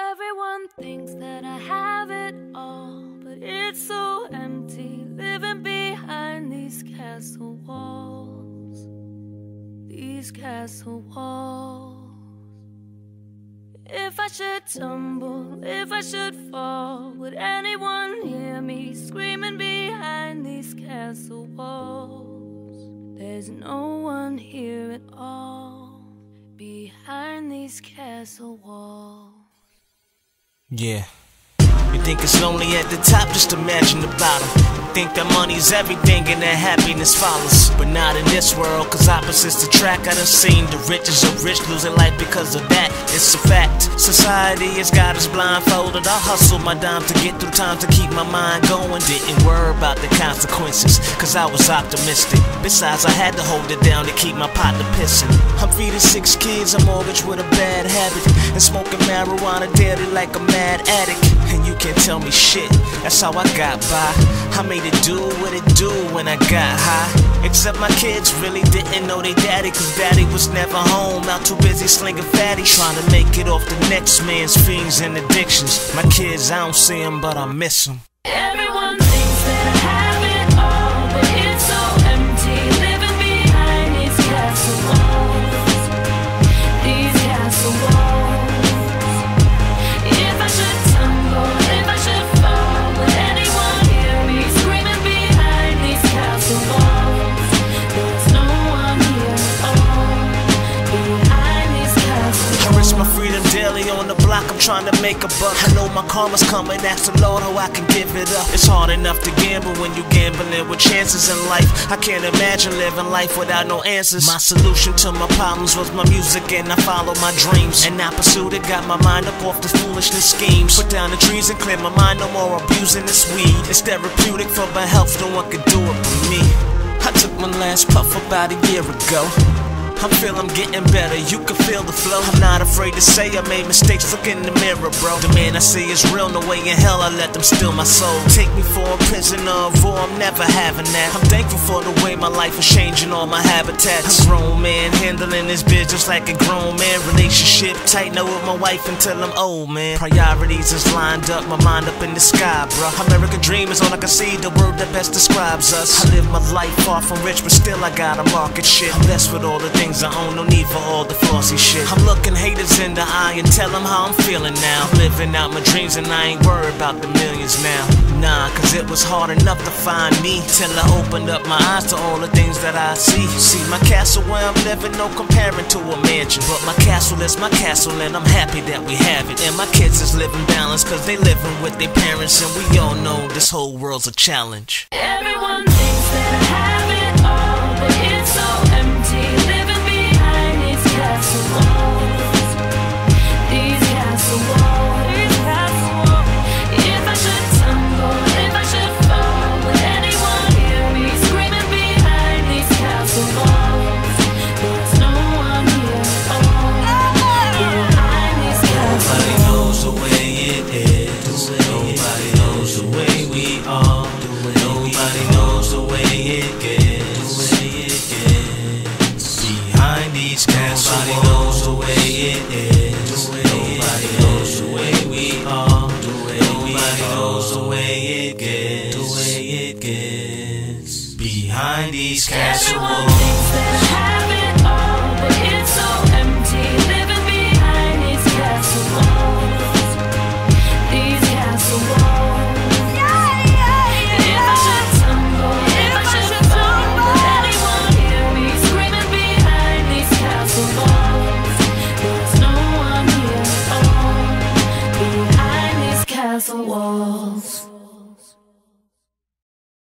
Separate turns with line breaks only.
Everyone thinks that I have it all, but it's so empty, living behind these castle walls. These castle walls. If I should tumble, if I should fall, would anyone hear me screaming behind these castle walls? There's no one here at all, behind these castle walls.
Yeah. You think it's lonely at the top, just imagine the bottom. You think that money's everything and that happiness follows, but not in this world, cause opposites attract. I done seen the richest of rich losing life because of that. It's a fact. Society has got us blindfolded. I hustle my dime to get through time to keep my mind going. Didn't worry about the consequences, cause I was optimistic. Besides, I had to hold it down to keep my partner pissing. I'm feeding 6 kids, a mortgage with a bad habit, and smoking marijuana daily like a mad addict. And you can't tell me shit, that's how I got by. I made it do what it do when I got high. Except my kids really didn't know they daddy, cause daddy was never home, out too busy slinging fatties, trying to make it off the next man's fiends and addictions. My kids, I don't see them, but I miss them.
Everyone thinks that I have it all, but it's so empty, living behind these castle walls. These castle walls. If I should tumble, if I should fall, would anyone hear me screaming behind these castle walls? There's no one here at all, behind these castle walls.
I risk my freedom daily on the block, I'm trying to make a buck. I know my karma's coming, ask the Lord how I can give it up. It's hard enough to gamble when you gambling with chances in life. I can't imagine living life without no answers. My solution to my problems was my music, and I followed my dreams, and I pursued it, got my mind up off the foolishness schemes. Put down the trees and clear my mind, no more abusing this weed. It's therapeutic for my health, no one can do it but me. I took my last puff about a year ago. I feel I'm getting better, you can feel the flow. I'm not afraid to say I made mistakes, look in the mirror, bro. The man I see is real, no way in hell I let them steal my soul. Take me for a prisoner of war, I'm never having that. I'm thankful for the way my life is changing all my habitats. A grown man handling his business like a grown man. Relationship tight, now with my wife until I'm old, man. Priorities is lined up, my mind up in the sky, bro. American dream is all I can see, the word that best describes us. I live my life far from rich, but still I got a market shit. I'm blessed with all the things I own, no need for all the flossy shit. I'm looking haters in the eye and tell them how I'm feeling now. I'm living out my dreams and I ain't worried about the millions now. Nah, cause it was hard enough to find me, till I opened up my eyes to all the things that I see. See, my castle where I'm living, no comparing to a mansion, but my castle is my castle and I'm happy that we have it. And my kids is living balanced cause they living with their parents, and we all know this whole world's a challenge.
Everyone thinks that I have it all, but it's so empty, living behind these castle walls. These castle walls. If I should tumble, if I should fall, would anyone hear me screaming behind these castle walls? There's no one here at all, behind these castle walls.
Nobody knows the way it is. Nobody knows the way we are. Nobody knows the way it gets. Behind these castle walls. Nobody knows the way it is. Nobody knows the way we are. Nobody knows the way it gets. Behind these castle walls.
Everyone thinks that I have it all, but it's so empty, living behind these castle walls. These castle walls. If I should tumble, if I should fall, would anyone hear me screaming behind these castle walls? There's no one here at all, behind these castle walls.